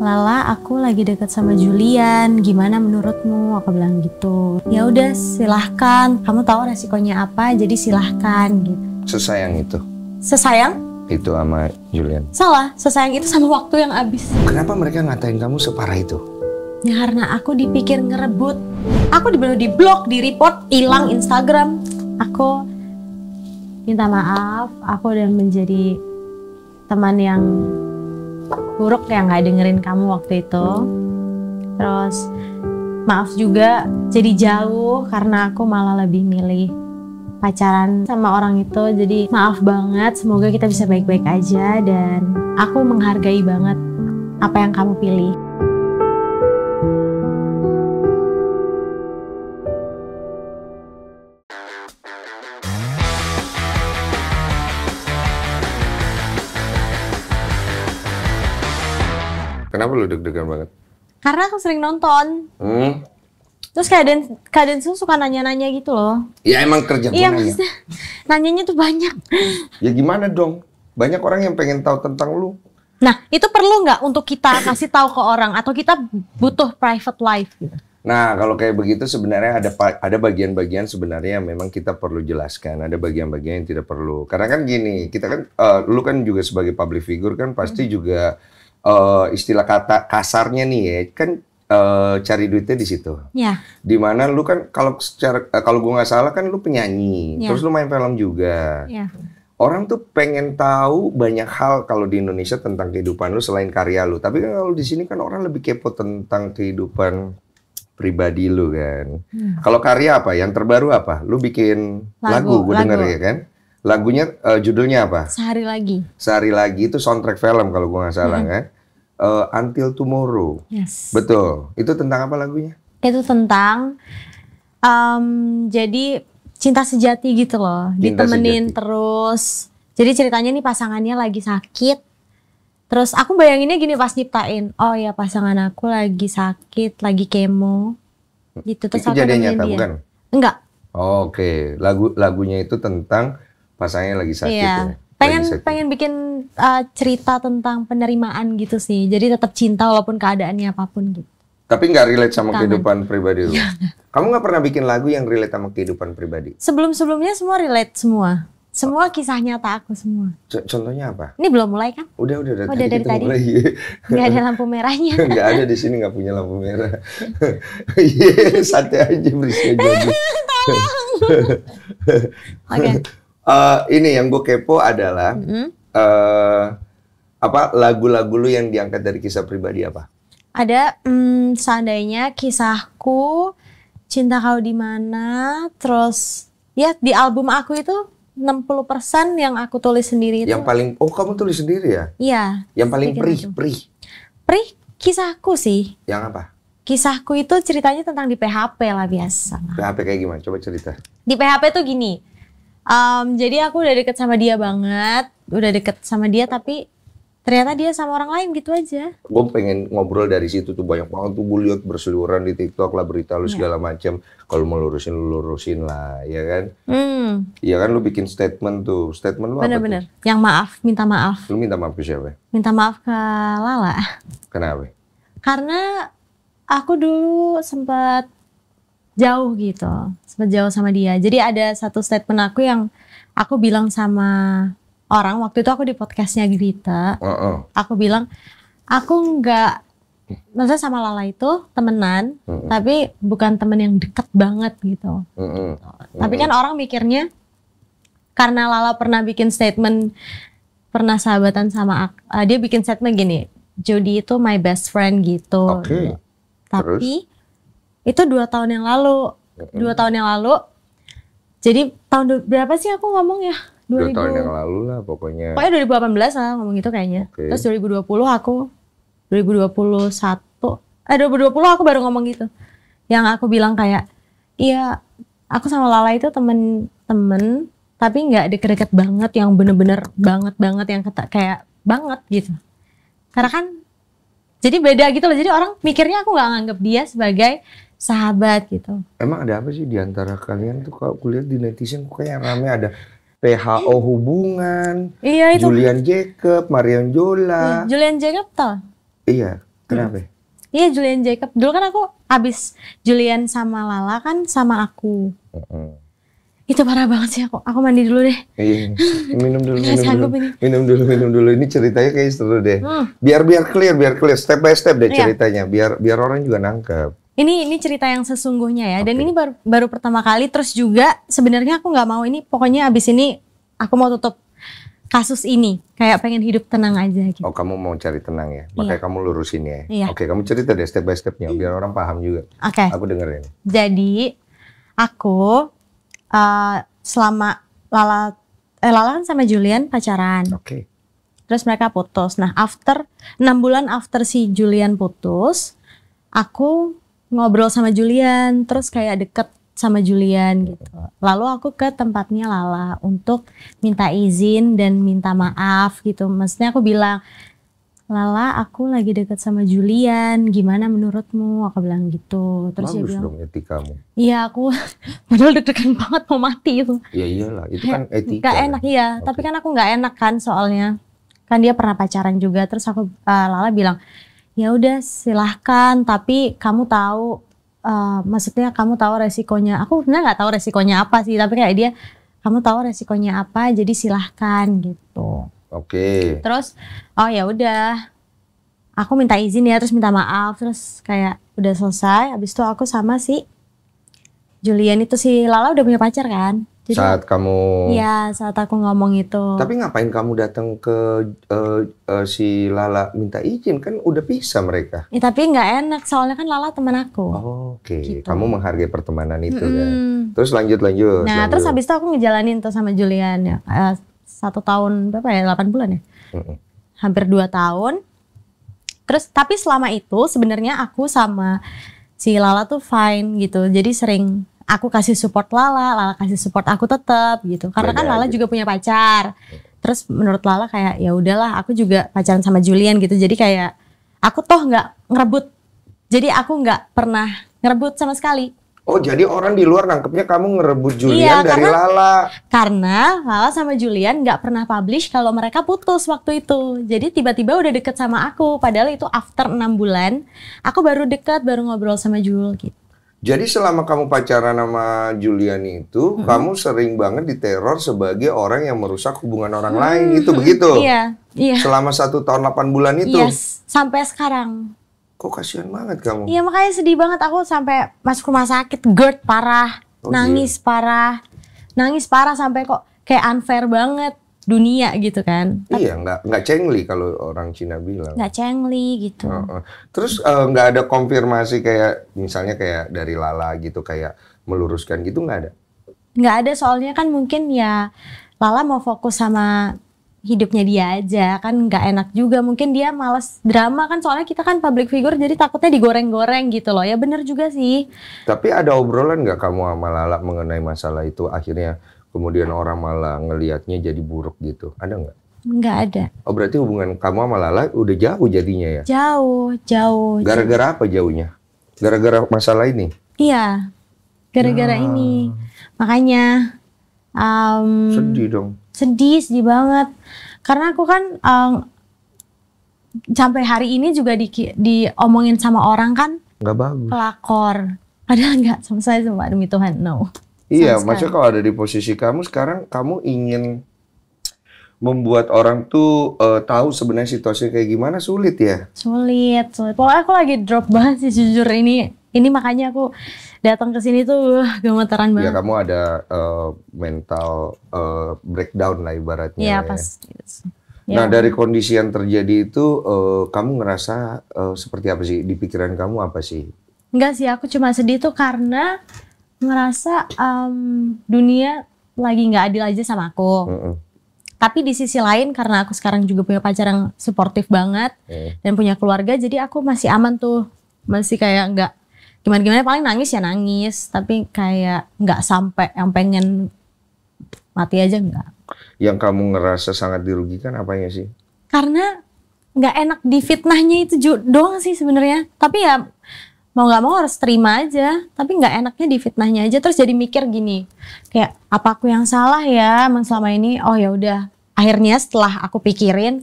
Lala, aku lagi deket sama Julian. Gimana menurutmu? Aku bilang gitu. Ya udah, silahkan. Kamu tahu resikonya apa, jadi silahkan gitu. Sesayang itu? Sesayang? Itu sama Julian? Salah, sesayang itu sama waktu yang habis. Kenapa mereka ngatain kamu separah itu? Ya karena aku dipikir ngerebut. Aku dibilang di blok, di report, hilang Instagram. Aku minta maaf, aku udah menjadi teman yang buruk yang gak dengerin kamu waktu itu. Terus maaf juga jadi jauh karena aku malah lebih milih pacaran sama orang itu. Jadi maaf banget, semoga kita bisa baik-baik aja. Dan aku menghargai banget apa yang kamu pilih. Kenapa lu deg-degan banget? Karena aku sering nonton. Terus kadang suka nanya-nanya gitu loh. Ya emang kerja gue Iya nanya. maksudnya nanyanya tuh banyak. Ya gimana dong? Banyak orang yang pengen tahu tentang lu. Nah itu perlu nggak untuk kita kasih tahu ke orang? Atau kita butuh private life gitu? Nah kalau kayak begitu sebenarnya ada bagian-bagian sebenarnya yang memang kita perlu jelaskan. Ada bagian-bagian yang tidak perlu. Karena kan gini, kita kan, lu kan juga sebagai public figure kan pasti juga istilah kata kasarnya nih ya kan cari duitnya di situ. Ya. Dimana lu kan kalau gue nggak salah kan lu penyanyi, Ya. terus lu main film juga. Ya. Orang tuh pengen tahu banyak hal kalau di Indonesia tentang kehidupan lu selain karya lu. Tapi kan kalau di sini kan orang lebih kepo tentang kehidupan pribadi lu kan. Kalau karya apa? Yang terbaru apa? Lu bikin lagu gue denger ya kan? Lagunya judulnya apa? Sehari lagi. Sehari lagi itu soundtrack film kalau gue nggak salah kan? Until Tomorrow. Yes. Betul. Itu tentang apa lagunya? Itu tentang jadi cinta sejati gitu loh. Cinta Ditemenin sejati. terus. Jadi ceritanya nih pasangannya lagi sakit. Terus aku bayanginnya gini pas nyiptain. Oh ya pasangan aku lagi sakit, lagi kemo. Gitu terus Itu aku kejadian nemenin nyata dia. bukan? Enggak. Oh, oke. Lagunya itu tentang pasangannya lagi sakit Iya. ya. Lagi sakit. Pengen bikin cerita tentang penerimaan gitu sih. Jadi tetap cinta walaupun keadaannya apapun gitu. Tapi nggak relate sama Kangen. kehidupan pribadi lu. Kamu nggak pernah bikin lagu yang relate sama kehidupan pribadi? Sebelum-sebelumnya semua relate semua. Semua kisah nyata aku semua. Contohnya apa? Ini belum mulai kan? Udah Oh, dari dari kita tadi? mulai. Nggak ada lampu merahnya. Nggak ada di sini, nggak punya lampu merah. Iya, santai aja berisnya jadi. Oke. Ini yang gue kepo adalah apa lagu-lagu lu yang diangkat dari kisah pribadi apa? Ada seandainya kisahku, cinta kau di mana, terus ya di album aku itu 60% yang aku tulis sendiri itu. Yang paling kamu tulis sendiri ya? Iya. Yang paling bikin itu. perih. Kisahku sih. Yang apa? Kisahku itu ceritanya tentang di PHP lah biasa. PHP kayak gimana? Coba cerita. Di PHP tuh gini. Jadi aku udah deket sama dia banget, udah deket sama dia tapi ternyata dia sama orang lain gitu aja. Gue pengen ngobrol dari situ tuh banyak banget tuh gue lihat berseliweran di TikTok lah berita lu segala macam. Kalau mau lurusin lu lurusin lah, ya kan? Iya kan lu bikin statement tuh. Statement lu apa Bener-bener. tuh? Yang maaf, minta maaf. Lu minta maaf ke siapa? Minta maaf ke Lala. Kenapa? Karena aku dulu sempat jauh gitu. Sempat jauh sama dia. Jadi ada satu statement aku yang aku bilang sama orang. Waktu itu aku di podcastnya Grita. Aku bilang, aku nggak, maksudnya sama Lala itu temenan. Tapi bukan temen yang deket banget gitu. Tapi kan orang mikirnya, karena Lala pernah bikin statement, pernah sahabatan sama aku. Dia bikin statement gini, Jody itu my best friend gitu. Oke. Tapi itu 2 tahun yang lalu. 2 tahun yang lalu. Jadi tahun berapa sih aku ngomong ya? 2 tahun yang lalu lah pokoknya. Pokoknya 2018 lah ngomong gitu kayaknya. Oke. Terus 2020 aku baru ngomong gitu. Yang aku bilang kayak, iya aku sama Lala itu temen tapi nggak deket-deket banget yang bener-bener banget yang kayak banget gitu. Karena kan jadi beda gitu loh. Jadi orang mikirnya aku nggak nganggap dia sebagai sahabat gitu. Emang ada apa sih di antara kalian tuh kalau kulihat di netizen kok kayak rame ada PHO hubungan, Iya itu. Julian Jacob, Marion Jola. Julian Jacob tau? Iya. Kenapa? Iya, Julian Jacob. Dulu kan aku abis Julian sama Lala kan sama aku. Itu parah banget sih aku. Aku mandi dulu deh. Iya, minum dulu, Nggak sanggup ini. minum dulu. Ini ceritanya kayak seru deh. Biar clear, step by step deh ceritanya. Biar orang juga nangkep. Ini cerita yang sesungguhnya ya. Dan ini baru pertama kali. Terus juga sebenarnya aku nggak mau ini. Pokoknya abis ini aku mau tutup kasus ini. Kayak pengen hidup tenang aja gitu. Oh, kamu mau cari tenang ya? Makanya kamu lurusin ya? Iya. Oke, kamu cerita deh step by stepnya. Biar orang paham juga. Oke. Aku dengerin. Jadi aku selama Lala kan sama Julian pacaran. Oke. Terus mereka putus. Nah, 6 bulan after si Julian putus, aku ngobrol sama Julian, terus kayak deket sama Julian gitu. Lalu aku ke tempatnya Lala untuk minta izin dan minta maaf gitu. Maksudnya aku bilang, Lala, aku lagi deket sama Julian, gimana menurutmu? Aku bilang gitu. Terus Bagus dia bilang, dong etikamu. iya aku padahal deg-degan banget mau mati itu. Ya iyalah, itu kan etika. Gak enak iya, tapi kan aku gak enak kan soalnya. Kan dia pernah pacaran juga, terus aku Lala bilang, ya udah silahkan, tapi kamu tahu, maksudnya kamu tahu resikonya. Aku sebenarnya nggak tahu resikonya apa sih, tapi kayak dia, kamu tahu resikonya apa, jadi silahkan gitu. Oke. Terus, oh ya udah, aku minta izin ya, terus minta maaf, terus kayak udah selesai. Abis itu aku sama si Julian itu, si Lala udah punya pacar kan? Jadi, saat kamu. iya, saat aku ngomong itu. Tapi ngapain kamu datang ke si Lala minta izin, kan udah bisa mereka. Ya, tapi nggak enak, soalnya kan Lala teman aku. Oke. Gitu. Kamu menghargai pertemanan itu kan. Terus lanjut. Nah, terus habis itu aku ngejalanin tuh sama Julian ya. 1 tahun berapa ya? 8 bulan ya? Hampir 2 tahun. Terus tapi selama itu sebenarnya aku sama si Lala tuh fine gitu. Jadi sering aku kasih support Lala kasih support aku tetap gitu. Karena kan Lala juga punya pacar. Terus menurut Lala kayak ya udahlah, aku juga pacaran sama Julian gitu. Jadi kayak aku toh nggak ngerebut. Jadi aku nggak pernah ngerebut sama sekali. Oh, jadi orang di luar nangkepnya kamu ngerebut Julian dari Lala. Karena Lala sama Julian nggak pernah publish kalau mereka putus waktu itu. Jadi tiba-tiba udah deket sama aku. Padahal itu after 6 bulan, aku baru deket, baru ngobrol sama Jul gitu. Jadi selama kamu pacaran sama Julian itu, kamu sering banget diteror sebagai orang yang merusak hubungan orang lain, itu begitu? Iya. Selama 1 tahun 8 bulan itu? Yes, sampai sekarang. Kok kasihan banget kamu? Iya, makanya sedih banget, aku sampai masuk rumah sakit, GERD parah, nangis parah sampai kok kayak unfair banget dunia gitu kan. Iya, nggak cengli kalau orang Cina bilang. Nggak cengli gitu. Terus nggak ada konfirmasi kayak misalnya kayak dari Lala gitu kayak meluruskan gitu, nggak ada? Nggak ada, soalnya kan mungkin ya Lala mau fokus sama hidupnya dia aja, kan nggak enak juga, mungkin dia malas drama kan, soalnya kita kan public figure jadi takutnya digoreng-goreng gitu loh. Ya bener juga sih. Tapi ada obrolan nggak kamu sama Lala mengenai masalah itu, akhirnya kemudian orang malah ngelihatnya jadi buruk gitu, ada nggak? Nggak ada. Oh, berarti hubungan kamu sama Lala udah jauh jadinya ya? Jauh. Gara-gara apa jauhnya? Gara-gara masalah ini? Iya, gara-gara ini. Makanya sedih dong. Sedih banget. Karena aku kan sampai hari ini juga diomongin sama orang kan. Nggak bagus. Pelakor. Padahal nggak sama saya, sama demi Tuhan, no. Iya, maksudnya kalau ada di posisi kamu sekarang, kamu ingin membuat orang tuh tahu sebenarnya situasinya kayak gimana, sulit ya? Sulit. Pokoknya aku lagi drop banget sih jujur ini. Ini makanya aku datang ke sini tuh gemeteran banget. Ya, kamu ada mental breakdown lah ibaratnya. Iya, ya. pas. Nah, dari kondisi yang terjadi itu, kamu ngerasa seperti apa sih? Di pikiran kamu apa sih? Enggak sih, aku cuma sedih tuh karena ngerasa dunia lagi nggak adil aja sama aku. Tapi di sisi lain karena aku sekarang juga punya pacar yang suportif banget dan punya keluarga, jadi aku masih aman tuh. Masih kayak nggak gimana-gimana, paling nangis ya nangis, tapi kayak nggak sampai yang pengen mati aja, nggak. Yang kamu ngerasa sangat dirugikan apanya sih? Karena nggak enak di fitnahnya itu doang sih sebenarnya. Tapi ya mau nggak mau harus terima aja. Tapi nggak enaknya di fitnahnya aja. Terus jadi mikir gini, kayak apa aku yang salah ya emang selama ini? Oh ya udah. Akhirnya setelah aku pikirin,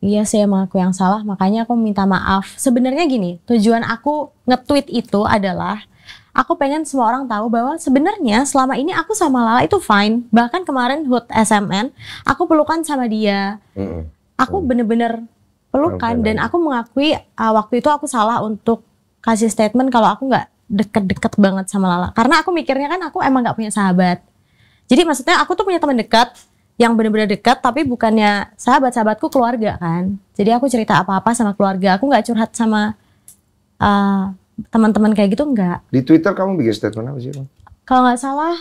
Iya sih emang aku yang salah, makanya aku minta maaf. Sebenarnya gini, tujuan aku nge-tweet itu adalah aku pengen semua orang tahu bahwa sebenarnya selama ini aku sama Lala itu fine. Bahkan kemarin HUT SMN, aku pelukan sama dia. Aku bener-bener pelukan dan aku mengakui waktu itu aku salah untuk kasih statement kalau aku nggak deket-deket banget sama Lala. Karena aku mikirnya kan aku emang nggak punya sahabat. Jadi maksudnya aku tuh punya teman dekat yang benar-benar dekat, tapi bukannya sahabat-sahabatku keluarga kan. Jadi aku cerita apa-apa sama keluarga. Aku nggak curhat sama teman-teman kayak gitu, nggak. Di Twitter kamu bikin statement apa sih? Kalau nggak salah,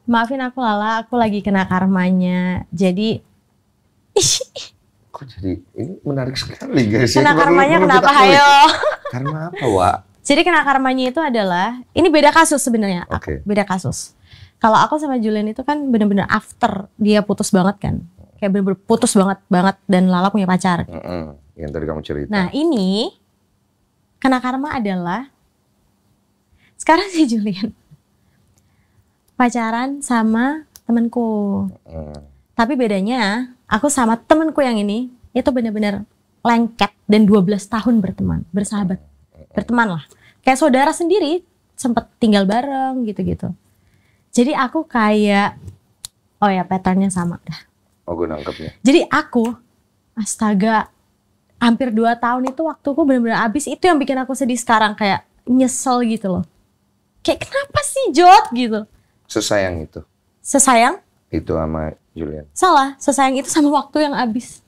maafin aku Lala, aku lagi kena karmanya. Jadi, kok jadi ini menarik sekali guys. kena karmanya kenapa? Hayo. Karma apa, Wak? Jadi kena karmanya itu adalah, ini beda kasus sebenarnya. Oke. Beda kasus. Kalau aku sama Julian itu kan bener-bener after dia putus banget kan. Kayak bener-bener putus banget dan Lala punya pacar. Yang tadi kamu cerita. Nah ini, kena karma adalah, sekarang si Julian pacaran sama temenku. Tapi bedanya, aku sama temenku yang ini, itu bener-bener lengket dan 12 tahun berteman, bersahabat. Berteman lah. Kayak saudara sendiri, sempet tinggal bareng gitu-gitu. Jadi aku kayak, oh ya patternnya sama dah. Oh gue nangkepnya. Jadi aku, astaga, hampir 2 tahun itu waktuku benar-benar habis. Itu yang bikin aku sedih sekarang, kayak nyesel gitu loh. Kayak kenapa sih Jod gitu. Sesayang itu? Sesayang? Itu sama Julian? Salah, sesayang itu sama waktu yang habis.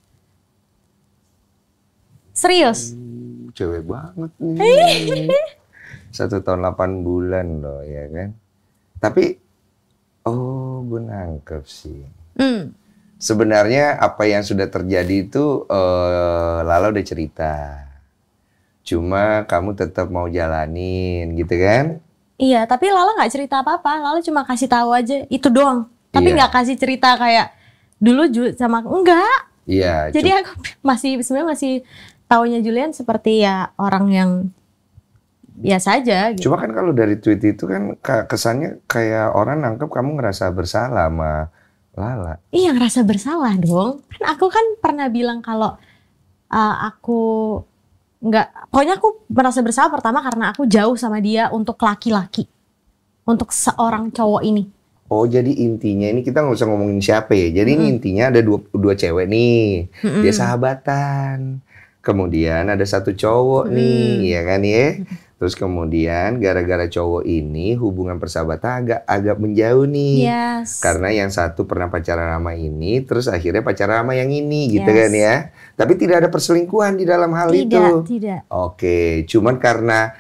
Serius? Cewek banget nih. 1 tahun 8 bulan loh ya kan. Tapi oh, gue nangkep sih. Sebenarnya apa yang sudah terjadi itu Lala udah cerita. Cuma kamu tetap mau jalanin gitu kan? Iya, tapi Lala nggak cerita apa-apa. Lala cuma kasih tahu aja itu doang. Tapi nggak kasih cerita kayak dulu sama aku. Enggak. Iya. Jadi aku sebenarnya masih taunya Julian seperti ya orang yang biasa aja gitu. Cuma kan kalau dari tweet itu kan kesannya kayak orang nangkep kamu ngerasa bersalah sama Lala. Iya, ngerasa bersalah dong. Kan aku kan pernah bilang kalau aku nggak, pokoknya aku merasa bersalah pertama karena aku jauh sama dia untuk laki-laki, untuk seorang cowok ini. Oh jadi intinya ini kita nggak usah ngomongin siapa ya. Jadi ini intinya ada dua cewek nih, dia sahabatan. Kemudian ada 1 cowok nih, ya kan ya. Terus kemudian gara-gara cowok ini hubungan persahabatan agak menjauh nih. Yes. Karena yang satu pernah pacaran sama ini, terus akhirnya pacaran sama yang ini gitu kan ya. Tapi tidak ada perselingkuhan di dalam hal itu. Tidak. Oke, cuman karena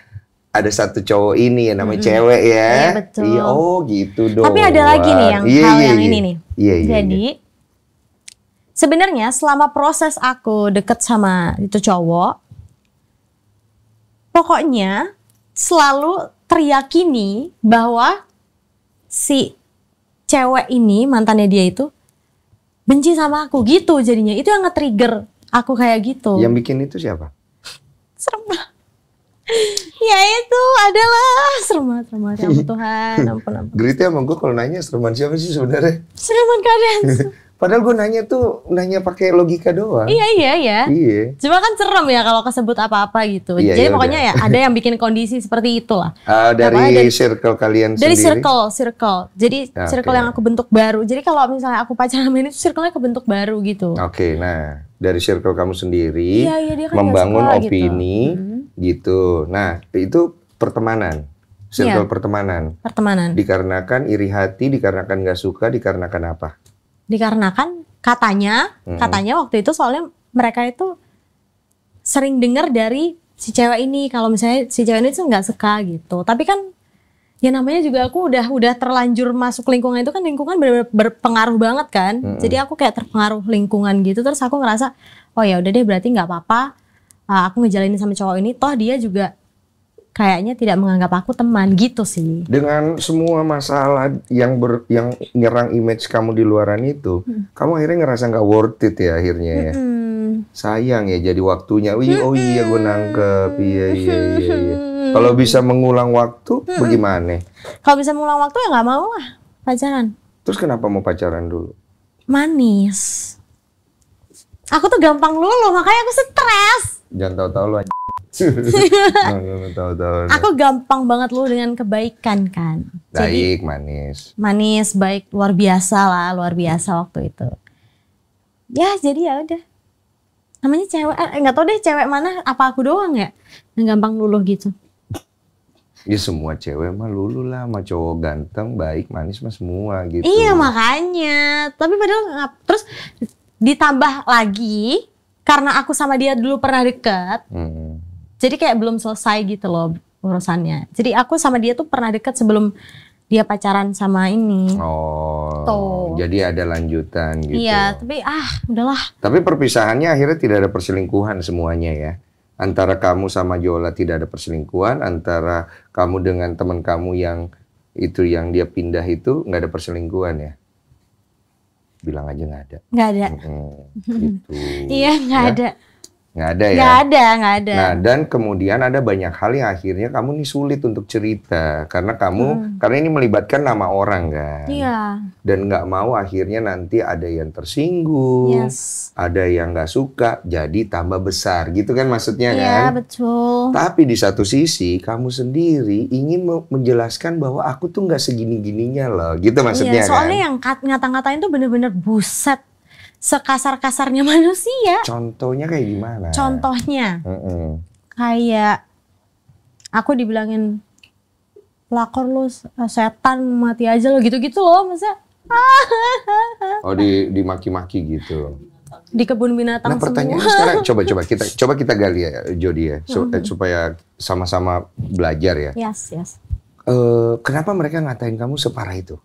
ada 1 cowok ini yang namanya cewek ya. Iya betul. Iya, oh gitu dong. Tapi ada lagi nih yang hal yang ini nih. Iya. Jadi sebenarnya selama proses aku deket sama itu cowok, pokoknya selalu teriyakini bahwa si cewek ini, mantannya dia itu benci sama aku gitu jadinya. Itu yang nge-trigger aku kayak gitu. Yang bikin itu siapa? Serem banget. Ya itu adalah serem banget. Ya ampun Tuhan, ampun. Gerita emang gue kalau nanya sereman siapa sih sebenarnya? Sereman kalian. Padahal gue nanya pakai logika doang. Iya. Cuma kan serem ya kalau kesebut apa-apa gitu. Iya, jadi pokoknya ya ada yang bikin kondisi seperti itulah. Dari circle kalian dari sendiri? Dari circle. Jadi circle yang aku bentuk baru. Jadi kalau misalnya aku pacaran sama ini, circle-nya kebentuk baru gitu. Oke, nah dari circle kamu sendiri dia kan membangun suka, opini gitu. Nah itu pertemanan. Circle pertemanan. Dikarenakan iri hati, dikarenakan gak suka, dikarenakan apa? Dikarenakan katanya waktu itu soalnya mereka itu sering dengar dari si cewek ini kalau misalnya si cewek ini tuh nggak suka gitu. Tapi kan ya namanya juga aku udah terlanjur masuk lingkungan itu kan, lingkungan bener-bener berpengaruh banget kan. Jadi aku kayak terpengaruh lingkungan gitu, terus aku ngerasa oh ya udah deh berarti nggak apa-apa aku ngejalanin sama cowok ini, toh dia juga kayaknya tidak menganggap aku teman gitu sih. Dengan semua masalah yang nyerang image kamu di luaran itu, kamu akhirnya ngerasa nggak worth it ya akhirnya ya. Sayang ya jadi waktunya. Oh iya gue nangkep. Iya. Kalau bisa mengulang waktu bagaimana? Kalau bisa mengulang waktu ya nggak mau lah pacaran. Terus kenapa mau pacaran dulu? Manis. Aku tuh gampang luluh, makanya aku stres. Jangan tahu-tahu lu aja. Tahu-tahu. Aku gampang banget luluh dengan kebaikan kan. Baik, manis. Manis, baik, luar biasa lah, luar biasa waktu itu. Ya jadi ya udah. Namanya cewek, nggak tahu deh cewek mana, apa aku doang ya yang gampang luluh gitu. Ya semua cewek mah lulu lah, sama cowok ganteng, baik, manis mah semua gitu. Iya makanya, tapi padahal terus ditambah lagi karena aku sama dia dulu pernah deket, jadi kayak belum selesai gitu loh urusannya. Jadi aku sama dia tuh pernah deket sebelum dia pacaran sama ini. Oh, tuh. Jadi ada lanjutan gitu. Iya, tapi udahlah. Tapi perpisahannya akhirnya tidak ada perselingkuhan semuanya ya. Antara kamu sama Jola tidak ada perselingkuhan, antara kamu dengan teman kamu yang itu yang dia pindah itu nggak ada perselingkuhan ya? Bilang aja nggak ada. Nggak ada. Gitu. Iya nggak ada. Nggak ada ya? Nggak ada. Nah dan kemudian ada banyak hal yang akhirnya kamu nih sulit untuk cerita karena kamu karena ini melibatkan nama orang kan. Iya. Dan nggak mau akhirnya nanti ada yang tersinggung, ada yang nggak suka, jadi tambah besar gitu kan maksudnya kan? Iya betul. Tapi di satu sisi kamu sendiri ingin menjelaskan bahwa aku tuh nggak segini-gininya loh, gitu maksudnya kan? Soalnya yang ngata-ngatain tuh bener-bener buset. Sekasar-kasarnya manusia. Contohnya kayak gimana? Contohnya, kayak aku dibilangin pelakor lu, setan, mati aja lo gitu-gitu loh, masa? Oh dimaki-maki gitu. Di kebun binatang. Nah pertanyaannya sekarang coba kita gali ya Jody ya, supaya sama-sama belajar ya. Yes. Kenapa mereka ngatain kamu separah itu?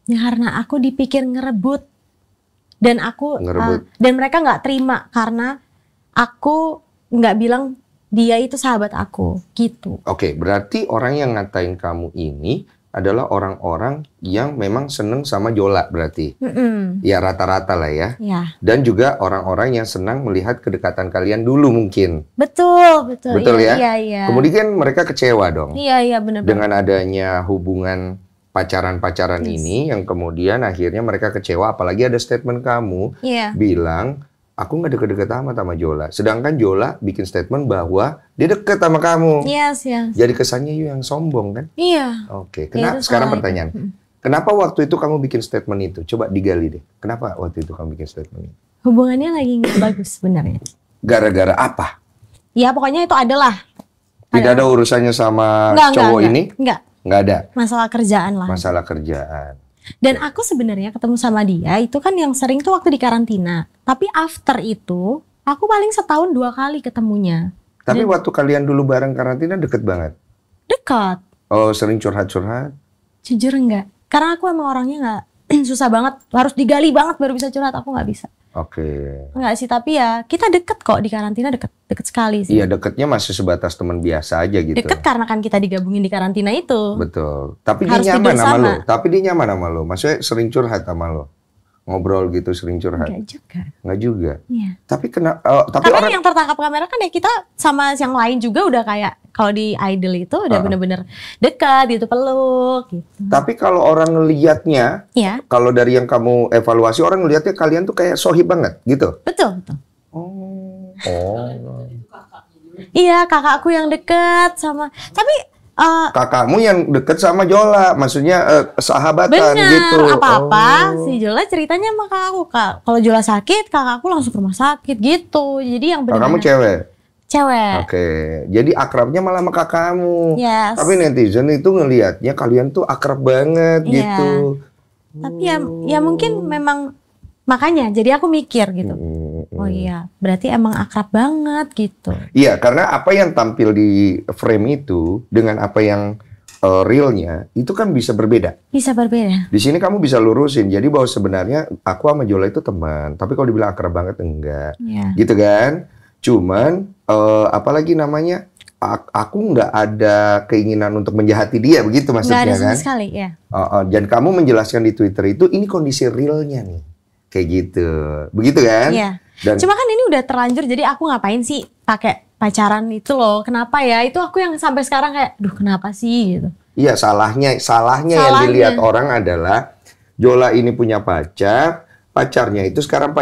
Ya karena aku dipikir ngerebut. Dan dan mereka nggak terima karena aku nggak bilang dia itu sahabat aku gitu. Oke, berarti orang yang ngatain kamu ini adalah orang-orang yang memang seneng sama Jola berarti. Ya rata-rata lah ya. Dan juga orang-orang yang senang melihat kedekatan kalian dulu mungkin. Betul ya. Iya. Kemudian mereka kecewa dong. Iya benar. Dengan adanya hubungan pacaran ini yang kemudian akhirnya mereka kecewa, apalagi ada statement kamu bilang aku nggak deket-deket amat sama Jola, sedangkan Jola bikin statement bahwa dia deket sama kamu. Yes. Jadi kesannya yang sombong kan? Iya. Oke. Sekarang pertanyaan, kenapa waktu itu kamu bikin statement itu? Coba digali deh. Kenapa waktu itu kamu bikin statement itu? Hubungannya lagi nggak bagus sebenarnya. Gara-gara apa? Ya pokoknya itu adalah. Tidak ada urusannya sama cowok ini? Nggak ada. Masalah kerjaan lah. Masalah kerjaan. Dan aku sebenarnya ketemu sama dia itu kan yang sering tuh waktu di karantina. Tapi after itu aku paling setahun 2 kali ketemunya. Tapi waktu kalian dulu bareng karantina deket banget? Dekat. Oh sering curhat-curhat? Jujur enggak. Karena aku emang orangnya nggak susah banget. Harus digali banget baru bisa curhat. Aku nggak bisa. Oke. Enggak sih, tapi ya kita deket kok di karantina, deket sekali sih. Iya deketnya masih sebatas teman biasa aja gitu. Deket karena kan kita digabungin di karantina itu. Betul. Tapi dia nyaman sama lo. Tapi dia nyaman sama lo. Maksudnya sering curhat sama lo. Ngobrol gitu sering curhat. Enggak juga. Iya. Tapi tapi orang yang tertangkap kamera kan ya kita sama yang lain juga udah kayak kalau di Idol itu udah bener-bener dekat gitu, peluk gitu. Tapi kalau orang ngelihatnya, kalau dari yang kamu evaluasi orang ngelihatnya kalian tuh kayak sohib banget gitu. Betul. Iya, kakakku yang deket sama. Tapi kakakmu yang deket sama Jola, maksudnya sahabatan gitu. Apa-apa si Jola ceritanya sama kakakku. Kalau Jola sakit, kakakku langsung ke rumah sakit gitu. Jadi yang benar. Kamu cewek? Cewek. Oke, jadi akrabnya malah sama kakakmu. Yes. Tapi netizen itu ngelihatnya kalian tuh akrab banget gitu. Tapi ya mungkin memang makanya. Jadi aku mikir gitu. Oh iya, berarti emang akrab banget gitu. Iya, karena apa yang tampil di frame itu dengan apa yang realnya itu kan bisa berbeda. Bisa berbeda. Di sini kamu bisa lurusin. Jadi bahwa sebenarnya aku sama Jola itu teman. Tapi kalau dibilang akrab banget enggak. Gitu kan? Cuman apalagi namanya aku nggak ada keinginan untuk menjahati dia begitu maksudnya kan? Nggak ada sama sekali ya. Dan kamu menjelaskan di Twitter itu ini kondisi realnya nih kayak gitu, begitu kan? Iya. Cuma kan ini udah terlanjur jadi aku ngapain sih pakai pacaran itu loh? Kenapa ya? Itu aku yang sampai sekarang kayak, duh kenapa sih gitu? Iya salahnya yang dilihat orang adalah Jola ini punya pacar. pacarnya itu sekarang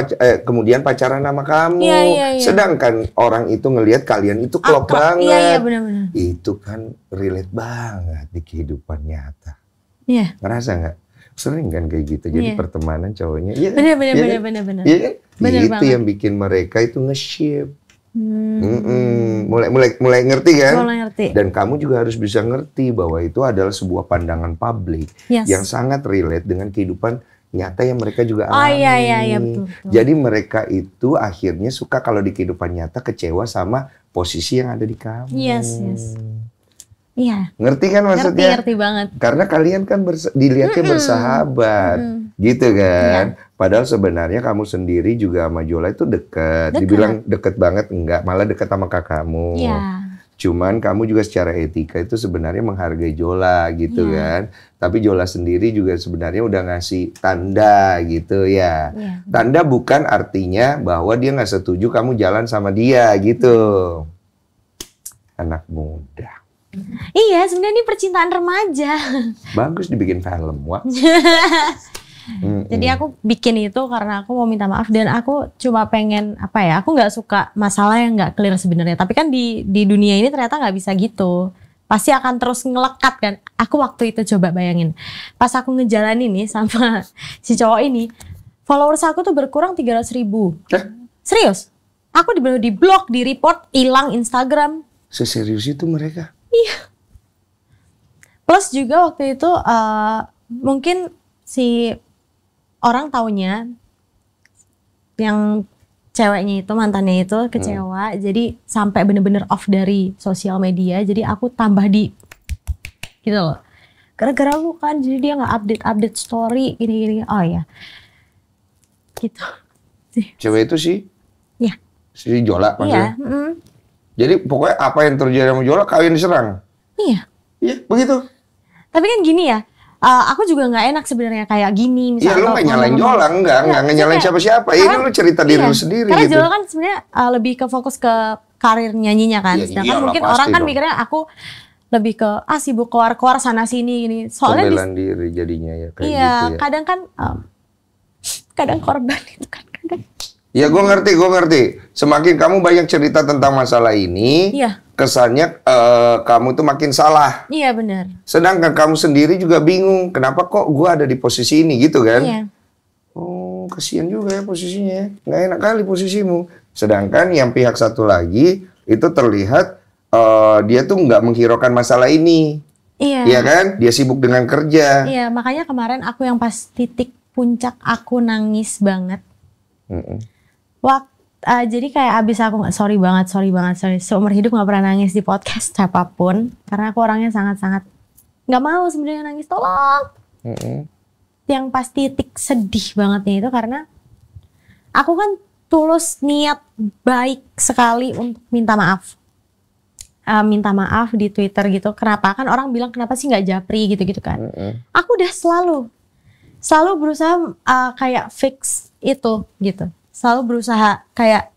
kemudian pacaran sama kamu. Iya. Sedangkan orang itu ngelihat kalian itu klop Akrab. banget. Iya, benar-benar. Itu kan relate banget di kehidupan nyata. Iya. Ngerasa nggak? Sering kan kayak gitu. Jadi pertemanan cowoknya. Iya. Benar. Iya kan? Benar Itu banget. yang bikin mereka itu nge-ship. Mulai ngerti kan? Mulai ngerti. Dan kamu juga harus bisa ngerti bahwa itu adalah sebuah pandangan publik yang sangat relate dengan kehidupan nyata yang mereka juga alami. Iya, betul. Jadi mereka itu akhirnya suka kalau di kehidupan nyata kecewa sama posisi yang ada di kamu. Yes. Iya. Ngerti kan maksudnya? Ngerti banget. Karena kalian kan dilihatnya bersahabat, gitu kan? Iya. Padahal sebenarnya kamu sendiri juga sama Jola itu dekat. Dibilang deket banget, enggak. Malah deket sama kakakmu. Iya. Cuman kamu juga secara etika itu sebenarnya menghargai Jola gitu kan. Tapi Jola sendiri juga sebenarnya udah ngasih tanda gitu ya. Tanda bukan artinya bahwa dia nggak setuju kamu jalan sama dia gitu. Anak muda. Iya, sebenarnya ini percintaan remaja. Bagus dibikin film, wah. Jadi aku bikin itu karena aku mau minta maaf dan aku cuma pengen aku nggak suka masalah yang nggak clear sebenarnya. Tapi kan di dunia ini ternyata nggak bisa gitu. Pasti akan terus ngelekat kan. Aku waktu itu coba bayangin, pas aku ngejalanin nih sama si cowok ini, followers aku tuh berkurang 300.000. Serius? Aku di blok, di report, hilang Instagram. Seserius itu mereka? Iya. Plus juga waktu itu mungkin si orang taunya yang ceweknya itu, mantannya itu kecewa, jadi sampai bener-bener off dari sosial media. Jadi aku tambah di gitu loh. Gara-gara lu kan, jadi dia nggak update story gini-gini. Oh ya, gitu. Cewek itu sih? Iya. Si Jola maksudnya? Iya. Jadi pokoknya apa yang terjadi sama Jola kalian diserang? Iya. Iya, begitu. Tapi kan gini ya. Aku juga nggak enak sebenarnya kayak gini misalnya. Iya, lu nggak nyalain Jola, enggak nyalain siapa-siapa. Ini lu cerita diri lu sendiri karena gitu. Jola kan sebenarnya lebih ke fokus ke karir nyanyinya kan. Sedangkan mungkin orang kan mikirnya aku lebih ke sibuk keluar sana sini gini. Soalnya pembelaan diri jadinya ya kayak gitu ya. Kadang kan kadang korban itu kan kadang. Ya gue ngerti. Semakin kamu banyak cerita tentang masalah ini, kesannya kamu tuh makin salah. Iya benar. Sedangkan kamu sendiri juga bingung, kenapa kok gue ada di posisi ini gitu kan? Iya. Oh kasihan juga ya posisinya, nggak enak kali posisimu. Sedangkan yang pihak satu lagi itu terlihat dia tuh nggak menghiraukan masalah ini. Iya. Iya kan? Dia sibuk dengan kerja. Iya, makanya kemarin aku yang pas titik puncak aku nangis banget. Jadi kayak abis aku sorry banget. Seumur hidup nggak pernah nangis di podcast apapun karena aku orangnya sangat-sangat nggak mau sebenarnya nangis. Tolong. Yang pas titik sedih bangetnya itu karena aku kan tulus niat baik sekali untuk minta maaf. Minta maaf di Twitter gitu. Kenapa? Kan orang bilang kenapa sih nggak japri gitu kan. Aku udah selalu berusaha kayak fix itu gitu. Selalu berusaha kayak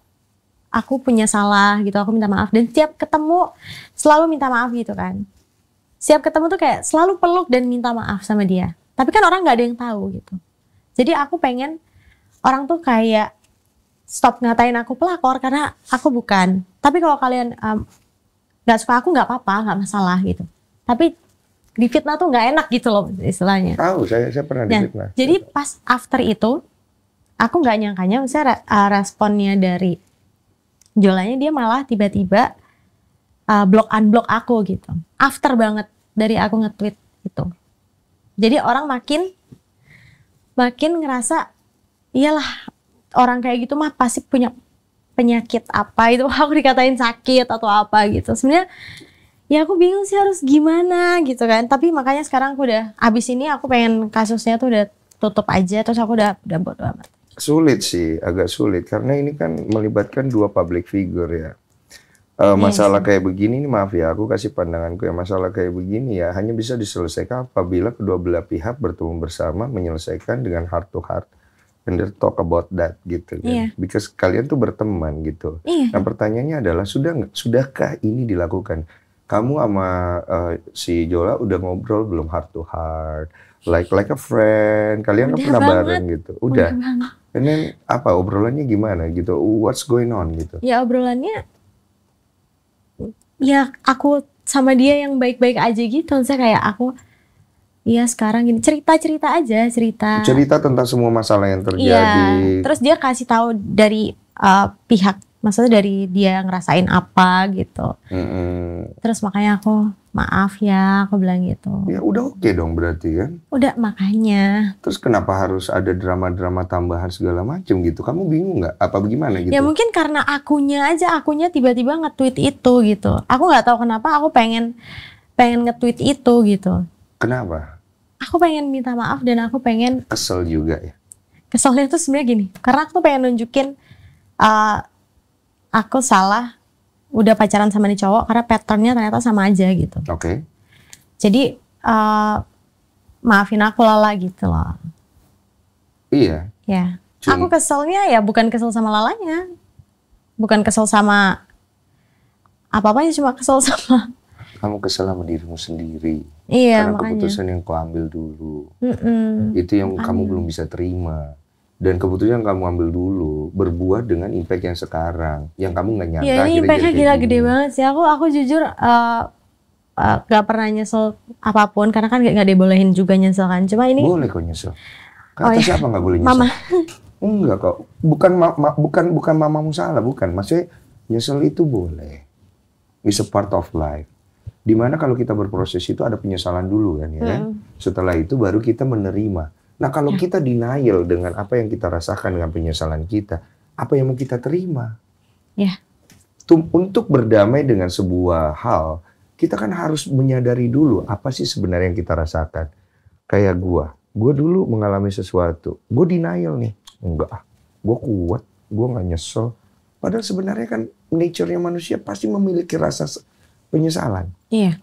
aku punya salah gitu, aku minta maaf. Dan setiap ketemu selalu minta maaf gitu kan. Setiap ketemu tuh kayak selalu peluk dan minta maaf sama dia. Tapi kan orang gak ada yang tahu gitu. Jadi aku pengen orang tuh kayak stop ngatain aku pelakor karena aku bukan. Tapi kalau kalian gak suka aku gak apa-apa, gak masalah gitu. Tapi di fitnah tuh gak enak gitu loh istilahnya. Tahu, saya pernah di fitnah. Jadi pas after itu aku nggak nyangkanya, misalnya responnya dari Jolanya dia malah tiba-tiba unblock aku gitu. After banget dari aku nge-tweet itu. Jadi orang makin ngerasa, iyalah orang kayak gitu mah pasti punya penyakit apa itu. Aku dikatain sakit atau apa gitu. Sebenarnya ya aku bingung sih harus gimana gitu kan. Tapi makanya sekarang aku udah abis ini aku pengen kasusnya tuh udah tutup aja. Terus aku udah bodo amat. Sulit sih, agak sulit karena ini kan melibatkan dua public figure ya. Masalah kayak begini, maaf ya, aku kasih pandanganku ya, masalah kayak begini ya hanya bisa diselesaikan apabila kedua belah pihak bertemu bersama menyelesaikan dengan heart to heart and talk about that gitu kan. Because kalian tuh berteman gitu. Nah pertanyaannya adalah sudahkah ini dilakukan? kamu sama si Jola udah ngobrol belum heart to heart, like a friend, kalian kan Udah pernah banget. bareng gitu, udah. banget. And then apa obrolannya gimana gitu, what's going on gitu? Ya obrolannya, ya aku sama dia yang baik-baik aja gitu. Saya kayak aku, iya sekarang gini, cerita-cerita aja, Cerita tentang semua masalah yang Iya, terjadi. terus dia kasih tahu dari pihak, maksudnya dari dia ngerasain apa gitu. Terus makanya aku, maaf ya, aku bilang gitu. Ya udah oke dong berarti kan. Udah makanya. Terus kenapa harus ada drama-drama tambahan segala macem gitu? Kamu bingung nggak? Apa bagaimana gitu? Ya mungkin karena akunya tiba-tiba nge-tweet itu gitu. Aku nggak tahu kenapa aku pengen nge-tweet itu gitu. Kenapa? Aku pengen minta maaf dan aku pengen, Kesel juga ya? keselnya tuh sebenarnya gini. Karena aku tuh pengen nunjukin aku salah udah pacaran sama nih cowok karena patternnya ternyata sama aja gitu. Oke. Jadi maafin aku Lala gitu loh. Iya. Ya. Aku keselnya ya bukan kesel sama Lalanya. Bukan kesel sama apa-apanya, cuma kesel sama. Kamu kesel sama dirimu sendiri. Iya, karena makanya. keputusan yang kau ambil dulu. Itu yang kamu belum bisa terima. Dan keputusan yang kamu ambil dulu berbuah dengan impact yang sekarang. Yang kamu nggak nyangka. Iya, ini impactnya gila gede banget sih. Aku jujur gak pernah nyesel apapun. Karena kan gak dibolehin juga nyesel kan. Cuma ini. Boleh kok nyesel. Kata siapa nggak boleh nyesel? Mama. Enggak kok. Bukan mamamu salah. Bukan. Maksudnya nyesel itu boleh. It's a part of life. Dimana kalau kita berproses itu ada penyesalan dulu kan ya. Setelah itu baru kita menerima. Nah kalau kita denial dengan apa yang kita rasakan dengan penyesalan kita, apa yang mau kita terima? Ya. Untuk berdamai dengan sebuah hal, kita kan harus menyadari dulu apa sih sebenarnya yang kita rasakan. Kayak gue dulu mengalami sesuatu, gue denial nih, enggak, gue kuat, gue nggak nyesel. Padahal sebenarnya kan nature-nya manusia pasti memiliki rasa penyesalan. Iya.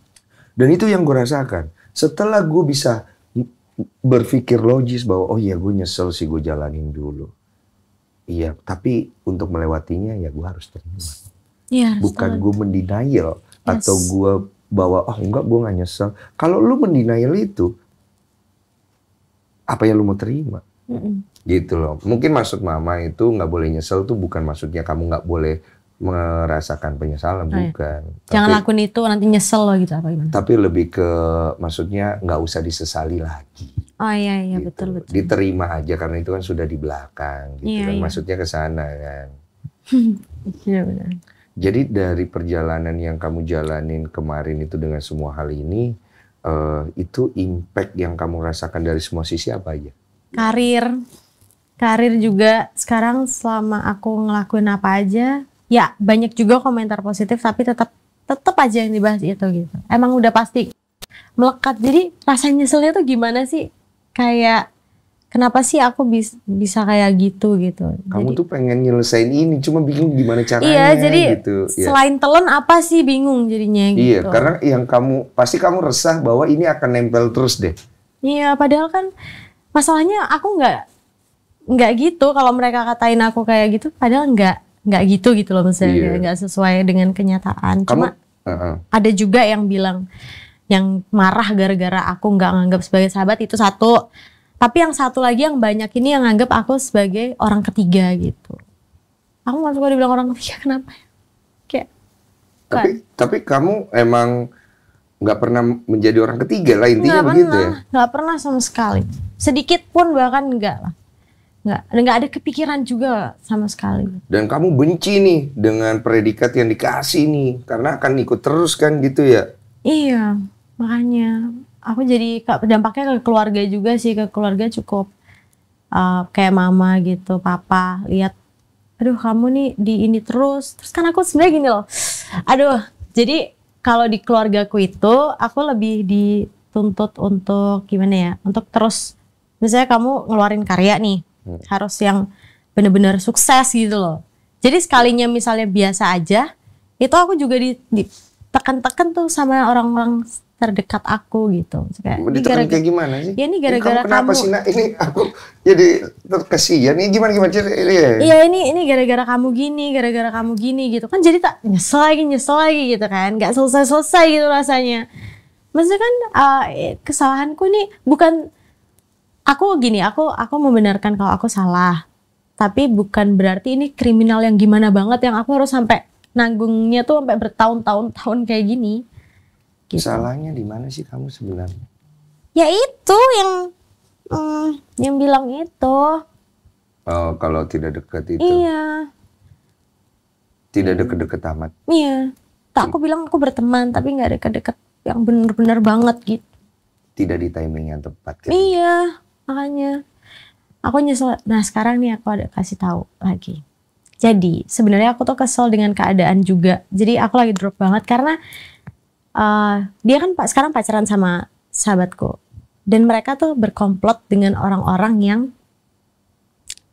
Dan itu yang gue rasakan. Setelah gue bisa berpikir logis bahwa oh iya gue nyesel sih, gue jalanin dulu. Iya, tapi untuk melewatinya ya gue harus terima. Iya. Bukan gue mendenial atau gue bawa oh enggak gue nggak nyesel. Kalau lu mendenial itu apa yang lu mau terima? Gitu loh. Mungkin maksud mama itu nggak boleh nyesel tuh bukan maksudnya kamu nggak boleh merasakan penyesalan, bukan. Jangan tapi, lakuin itu nanti nyesel loh gitu apa gimana? Tapi lebih ke maksudnya nggak usah disesali lagi. Oh iya Gitu. betul. Diterima aja karena itu kan sudah di belakang gitu kan. Iya. Maksudnya ke sana kan. Iya benar. Jadi dari perjalanan yang kamu jalanin kemarin itu dengan semua hal ini, itu impact yang kamu rasakan dari semua sisi apa aja? Karir juga sekarang selama aku ngelakuin apa aja, ya banyak juga komentar positif tapi tetap aja yang dibahas itu gitu. Emang udah pasti melekat. Jadi rasa nyeselnya tuh gimana sih? Kayak kenapa sih aku bisa kayak gitu. Kamu tuh pengen nyelesain ini, cuma bingung gimana caranya. Iya, jadi gitu. selain telan apa sih bingung jadinya gitu. Iya, karena yang pasti kamu resah bahwa ini akan nempel terus deh. Iya, padahal kan masalahnya aku nggak gitu. Kalau mereka katain aku kayak gitu, padahal nggak gitu loh maksudnya. Nggak sesuai dengan kenyataan. Cuma ada juga yang bilang, yang marah gara-gara aku nggak nganggap sebagai sahabat, itu satu. Tapi yang satu lagi yang banyak ini yang nganggap aku sebagai orang ketiga gitu. Aku nggak suka dibilang orang ketiga, kenapa ya? Kayak. Tapi kamu emang nggak pernah menjadi orang ketiga lah, intinya begitu ya? Nggak pernah sama sekali. Sedikit pun bahkan nggak lah. Nggak ada kepikiran juga sama sekali. Dan kamu benci nih dengan predikat yang dikasih nih, karena akan ikut terus kan gitu ya? Iya, makanya aku jadi dampaknya ke keluarga juga sih, ke keluarga cukup kayak mama gitu, papa lihat, aduh kamu nih di ini terus kan aku sebenarnya gini loh, aduh jadi kalau di keluargaku itu aku lebih dituntut untuk gimana ya, untuk terus misalnya kamu ngeluarin karya nih, harus yang bener-bener sukses gitu loh. Jadi sekalinya misalnya biasa aja, itu aku juga ditekan-tekan tuh sama orang-orang terdekat aku gitu. Kayak, ini Ditekan kayak gimana sih? Ya ini gara-gara kenapa sih nak? Ini aku jadi kesian. Ini gimana Iya ini gara-gara kamu gini gitu kan, jadi tak nyesel lagi gitu kan, nggak selesai gitu rasanya. Maksudnya kan kesalahanku ini bukan aku membenarkan kalau aku salah, tapi bukan berarti ini kriminal yang gimana banget yang aku harus sampai nanggungnya tuh sampai bertahun-tahun kayak gini. Gitu. Salahnya di mana sih kamu sebenarnya? Ya itu yang bilang itu. Oh, kalau tidak dekat itu. Iya. Tidak deket-deket amat. Iya. Tak, aku bilang aku berteman tapi nggak deket-deket yang benar-benar banget gitu. Tidak di timing yang tepat kan? Iya, makanya aku nyesel. Nah sekarang nih aku ada kasih tahu lagi. Jadi sebenarnya aku tuh kesel dengan keadaan juga. Jadi aku lagi drop banget karena dia kan sekarang pacaran sama sahabatku, dan mereka tuh berkomplot dengan orang-orang yang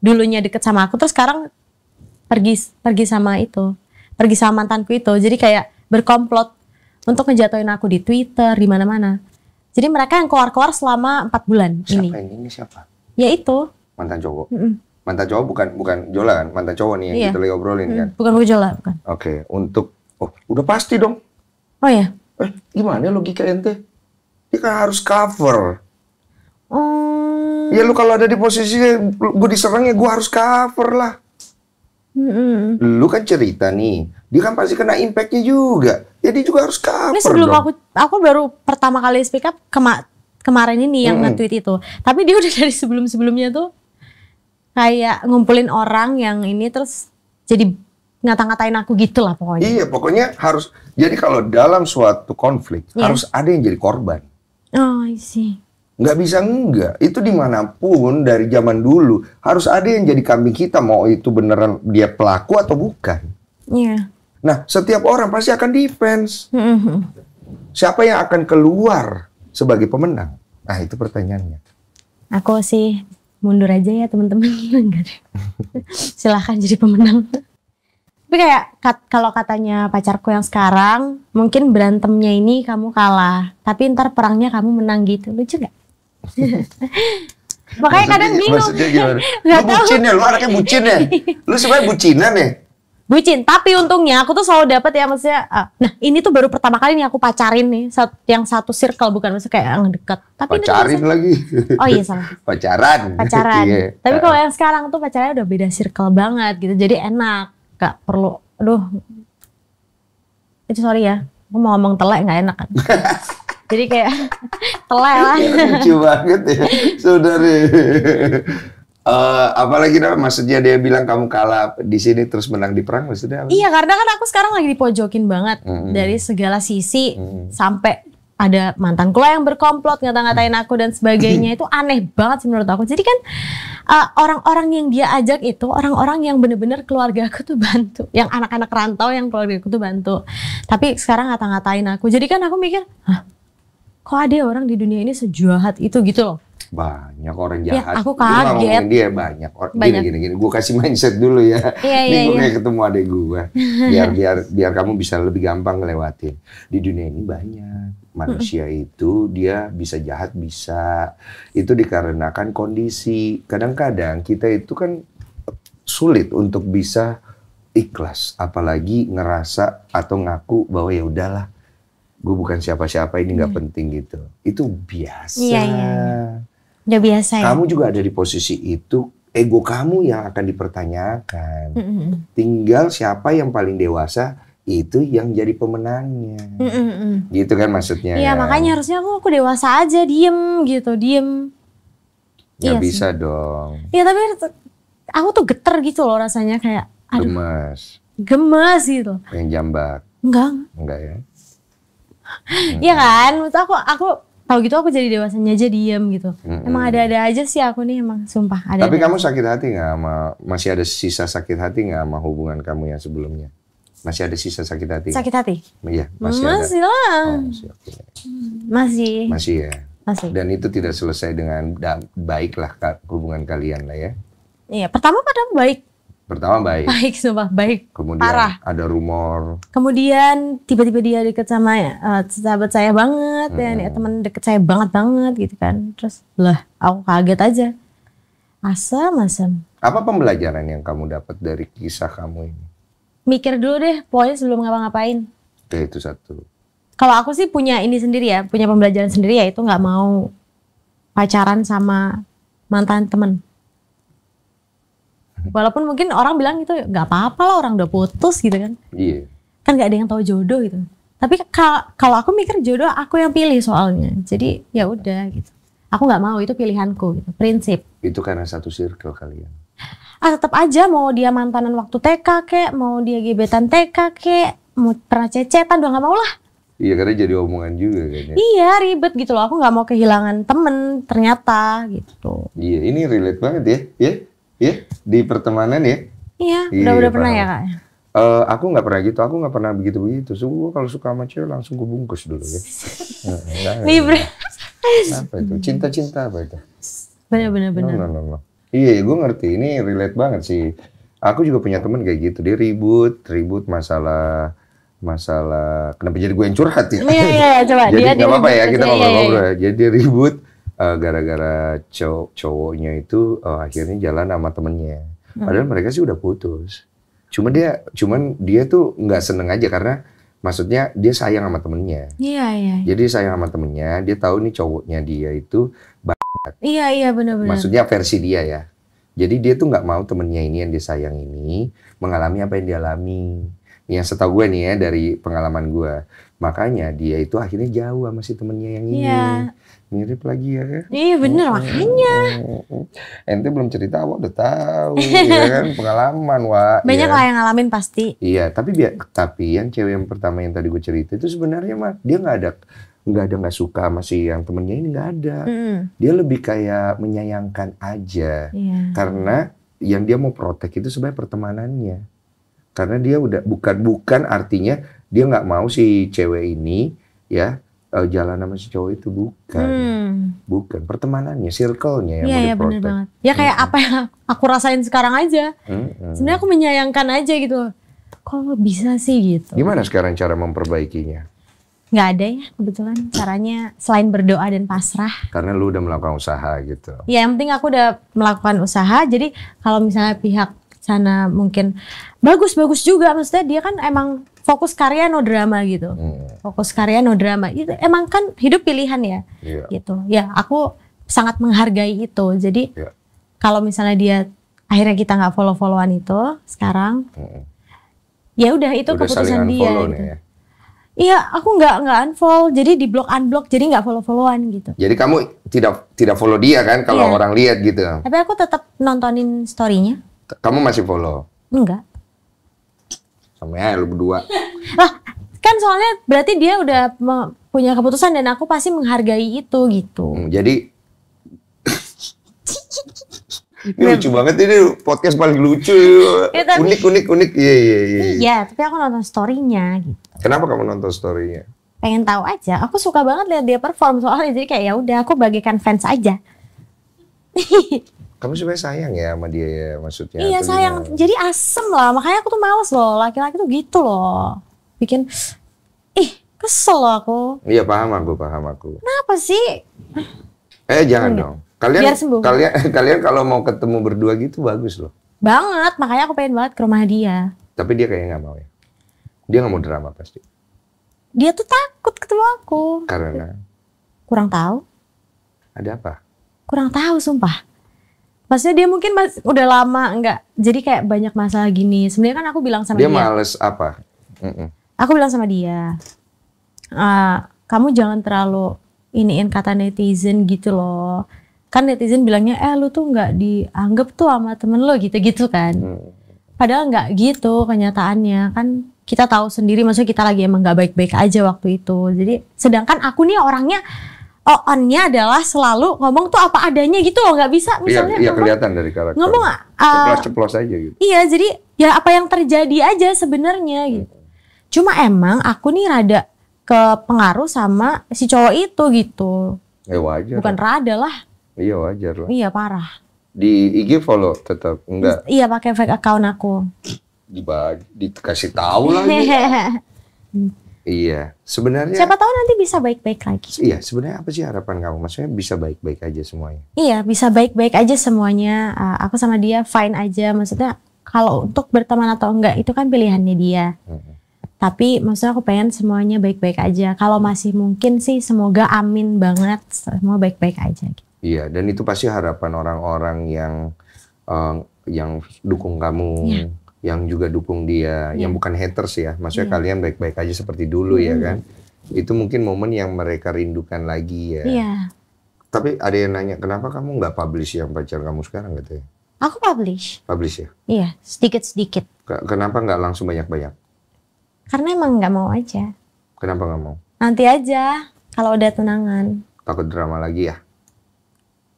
dulunya deket sama aku terus sekarang pergi sama mantanku itu. Jadi kayak berkomplot untuk ngejatuhin aku di Twitter, di mana-mana. Jadi mereka yang keluar selama 4 bulan ini. Siapa ini siapa? Ya itu mantan cowok. Mantan cowok bukan Jola kan? Mantan cowok nih yang kita lagi obrolin kan? Bukan Jola, bukan. Oke, udah pasti dong. Oh ya. Gimana logika ente? Dia kan harus cover. Ya lu kalau ada di posisi gue diserang ya gue harus cover lah. Lu kan cerita nih, dia kan pasti kena impactnya juga. Jadi juga harus cover. Ini sebelum dong. aku baru pertama kali speak up kemarin ini yang nge-tweet itu. Tapi dia udah dari sebelumnya tuh kayak ngumpulin orang yang ini terus jadi ngata-ngatain aku gitu lah pokoknya. Iya, pokoknya harus. Jadi kalau dalam suatu konflik harus ada yang jadi korban. Oh, I see. Nggak bisa enggak. Itu dimanapun dari zaman dulu harus ada yang jadi kambing kita, mau itu beneran dia pelaku atau bukan. Iya. Nah, setiap orang pasti akan defense. Siapa yang akan keluar sebagai pemenang? Nah, itu pertanyaannya. Aku sih mundur aja ya teman-teman. Silahkan jadi pemenang. Tapi kayak kalau katanya pacarku yang sekarang, mungkin berantemnya ini kamu kalah, tapi ntar perangnya kamu menang gitu. Lucu gak? Makanya kadang bingung. Maksudnya gimana? Lu bucin ya? Lu anaknya bucin ya? Lu sebenarnya bucinan ya? Bucin, tapi untungnya aku tuh selalu dapet ya, maksudnya nah ini tuh baru pertama kali nih aku pacarin nih yang satu circle, bukan maksudnya kayak yang deket. Tapi pacarin lagi. Oh iya salah. Pacaran. Iya. Tapi kalau yang sekarang tuh pacarnya udah beda circle banget gitu, jadi enak. Gak perlu, itu sorry ya, aku mau ngomong telek gak enak kan. Jadi kayak telek lah. Lucu banget ya, saudari. Apalagi maksudnya dia bilang kamu kalah di sini terus menang di perang, maksudnya apa? Iya, karena kan aku sekarang lagi dipojokin banget dari segala sisi, sampai ada mantanku lah yang berkomplot ngata-ngatain aku dan sebagainya. Itu aneh banget sih menurut aku. Jadi kan orang-orang yang dia ajak itu orang-orang yang bener-bener keluarga aku tuh bantu, yang anak-anak rantau yang keluarga aku tuh bantu. Tapi sekarang ngata-ngatain aku. Jadi kan aku mikir, kok ada orang di dunia ini sejahat itu gitu loh. Banyak orang jahat. Ya, aku kaget. Dia banyak. Gini. Gue kasih mindset dulu ya. Ini gue kayak ketemu adek gue. Biar kamu bisa lebih gampang ngelewatin. Di dunia ini banyak manusia itu dia bisa jahat, bisa. Itu dikarenakan kondisi. Kadang-kadang kita itu kan sulit untuk bisa ikhlas, apalagi ngerasa atau ngaku bahwa ya udahlah, gue bukan siapa-siapa, ini nggak penting gitu. Itu biasa. Iya. Udah biasa ya. Kamu juga ada di posisi itu, ego kamu yang akan dipertanyakan. Tinggal siapa yang paling dewasa, itu yang jadi pemenangnya. Gitu kan maksudnya. Iya, makanya harusnya aku dewasa aja, diem. Nggak bisa dong. Iya, tapi aku tuh geter gitu loh rasanya, kayak gemes gitu. Yang jambak. Enggak ya. Iya kan, maksud aku tahu gitu aku jadi dewasanya aja, diem gitu. Emang ada-ada aja sih aku nih, emang sumpah ada. Tapi kamu sakit hati nggak masih ada sisa sakit hati nggak sama hubungan kamu yang sebelumnya? Masih ada sisa sakit hati? Sakit hati? Iya, masih lah. Masih. Masih ya. Masih. Dan itu tidak selesai dengan baik lah hubungan kalian lah ya. Iya, pertama padahal baik. Pertama baik. Baik, sumpah baik. Kemudian Parah. ada rumor. Kemudian tiba-tiba dia deket sama sahabat saya banget, ya teman deket saya banget gitu kan. Terus lah, aku kaget aja. Asam. Apa pembelajaran yang kamu dapat dari kisah kamu ini? Mikir dulu deh, pokoknya sebelum ngapa-ngapain. Oke, itu satu. Kalau aku sih punya ini sendiri ya, punya pembelajaran sendiri ya, itu nggak mau pacaran sama mantan temen. Walaupun mungkin orang bilang itu nggak apa-apa lah, orang udah putus gitu kan. Iya. Kan nggak ada yang tahu jodoh gitu. Tapi kalau aku mikir jodoh aku yang pilih soalnya. Jadi ya udah gitu. Aku nggak mau, itu pilihanku gitu. Prinsip. Itu karena satu circle kalian. Tetap aja mau dia mantanan waktu TK kek, mau dia gebetan TK kek, mau pernah cecetan, udah nggak mau lah. Iya, karena jadi omongan juga kayaknya. Iya, ribet gitu loh. Aku nggak mau kehilangan temen ternyata gitu. Iya, ini relate banget ya. Ya, di pertemanan ya. Iya, Iya, udah pernah paham. ya kak. Aku nggak pernah gitu. Aku nggak pernah begitu. Gue kalau suka sama cewek langsung gue bungkus dulu ya. Libre. Apa itu? Cinta apa itu? Bener. No. Iya, gue ngerti. Ini relate banget sih. Aku juga punya temen kayak gitu. Dia ribut masalah. Kenapa jadi gue yang curhat ya? Iya, coba. Jadi nggak apa-apa ya, ribut kita aja, ngobrol-ngobrol. iya. Jadi dia ribut gara-gara cowoknya itu akhirnya jalan sama temennya. Padahal mereka sih udah putus. Cuman dia tuh nggak seneng aja karena maksudnya dia sayang sama temennya. Iya. Jadi sayang sama temennya, dia tahu nih cowoknya dia itu Iya, benar-benar. maksudnya versi dia ya. Jadi dia tuh nggak mau temennya ini yang disayang ini mengalami apa yang dia alami. Yang setahu gue nih ya dari pengalaman gue. Makanya dia itu akhirnya jauh sama si temennya yang ini. Iya. Mirip lagi ya kan? Iya bener makanya. Ente belum cerita, Wak udah tahu ya kan? Pengalaman, Wak. Banyak ya. lah yang ngalamin pasti. Iya, tapi yang cewek yang pertama yang tadi gue cerita itu sebenarnya mah dia nggak suka sama si yang temennya ini, nggak ada. Dia lebih kayak menyayangkan aja. Iya. Karena yang dia mau protek itu sebenarnya pertemanannya. Karena dia udah bukan artinya dia nggak mau si cewek ini ya jalan sama si cowok itu, bukan pertemanannya, circle-nya yang mau Iya diprotek. bener banget. Ya kayak apa yang aku rasain sekarang aja. Sebenarnya aku menyayangkan aja gitu. Kok bisa sih gitu? Gimana sekarang cara memperbaikinya? Nggak ada ya kebetulan caranya selain berdoa dan pasrah. Karena lu udah melakukan usaha gitu. Ya yang penting aku udah melakukan usaha. Jadi kalau misalnya pihak sana mungkin bagus juga, maksudnya dia kan emang fokus karya no drama gitu. Fokus karya no drama. Itu emang kan hidup pilihan ya. Iya. Gitu. Ya aku sangat menghargai itu. Jadi kalau misalnya dia akhirnya kita nggak follow-followan itu sekarang, ya udah itu udah keputusan saling dia. unfollow Gitu. nih ya. Iya, aku nggak unfollow, jadi di unblock, jadi nggak follow-followan gitu. Jadi kamu tidak follow dia kan kalau Iya. orang lihat gitu. Tapi aku tetap nontonin story-nya. Kamu masih follow? Enggak. Sama ya lu berdua. Lah, kan soalnya berarti dia udah punya keputusan dan aku pasti menghargai itu gitu. Jadi ini lucu banget, ini podcast paling lucu. Ya, tapi- Unik. Iya. Iya, tapi aku nonton story-nya gitu. Kenapa kamu nonton story-nya? Pengen tahu aja. Aku suka banget lihat dia perform soalnya, jadi kayak ya udah aku bagikan fans aja. Kamu sebenarnya sayang ya sama dia ya, maksudnya? Iya atau sayang, gimana? jadi asem lah. Makanya aku tuh males loh, laki-laki tuh gitu loh. Bikin, kesel loh aku. Iya paham aku. Kenapa sih? Jangan dong. Biar sembuh. Kalian kalau mau ketemu berdua gitu bagus loh. Banget, makanya aku pengen banget ke rumah dia. Tapi dia kayaknya nggak mau ya. Dia nggak mau drama pasti. Dia tuh takut ketemu aku. Karena Kurang tahu. ada apa? Kurang tahu sumpah. Maksudnya dia mungkin udah lama nggak, jadi kayak banyak masalah gini. Sebenarnya kan aku bilang sama Dia dia. males apa? Aku bilang sama dia, kamu jangan terlalu iniin kata netizen gitu loh. Kan netizen bilangnya, lu tuh nggak dianggap tuh sama temen lo gitu-gitu kan. Padahal nggak gitu kenyataannya. Kan kita tahu sendiri, maksudnya kita lagi emang nggak baik-baik aja waktu itu. Jadi sedangkan aku nih orangnya, on-nya adalah selalu ngomong tuh apa adanya gitu loh. Nggak bisa misalnya Iya kelihatan dari karakter. ngomong ceplos aja gitu. iya, jadi ya apa yang terjadi aja sebenarnya gitu. Cuma emang aku nih rada kepengaruh sama si cowok itu gitu. Wajar. Bukan rada lah. Iya wajar lah. Iya parah. Di IG follow tetap enggak? Iya, pakai fake account aku. Dikasih tahu lagi. Iya, sebenarnya. Siapa tahu nanti bisa baik-baik lagi. Iya, sebenarnya apa sih harapan kamu? Maksudnya bisa baik-baik aja semuanya? Iya, bisa baik-baik aja semuanya. Aku sama dia fine aja. Maksudnya kalau untuk berteman atau enggak itu kan pilihannya dia. Tapi maksudnya aku pengen semuanya baik-baik aja. Kalau masih mungkin sih semoga amin banget semua baik-baik aja. Iya, dan itu pasti harapan orang-orang yang dukung kamu. Iya. Yang juga dukung dia, yang bukan haters ya. Maksudnya kalian baik-baik aja seperti dulu ya kan. Itu mungkin momen yang mereka rindukan lagi ya. Iya. Tapi ada yang nanya, kenapa kamu nggak publish yang pacar kamu sekarang katanya? Aku publish. Publish ya? Iya, sedikit-sedikit. Kenapa nggak langsung banyak-banyak? Karena emang nggak mau aja. Kenapa nggak mau? Nanti aja kalau udah tunangan. Takut drama lagi ya?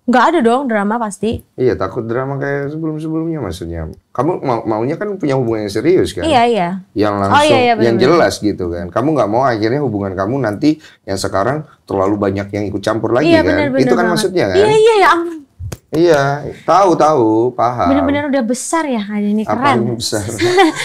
Nggak ada dong drama pasti. Iya, takut drama kayak sebelum-sebelumnya maksudnya. Kamu maunya kan punya hubungan yang serius kan? Iya, iya. Yang langsung, iya, bener, yang jelas gitu kan. Kamu nggak mau akhirnya hubungan kamu nanti yang sekarang terlalu banyak yang ikut campur lagi iya, kan? Bener, Itu kan banget. maksudnya kan? Iya, iya, ya ampun. Iya, tahu, paham. Bener-bener udah besar ya kali ini, Apa keren. yang besar?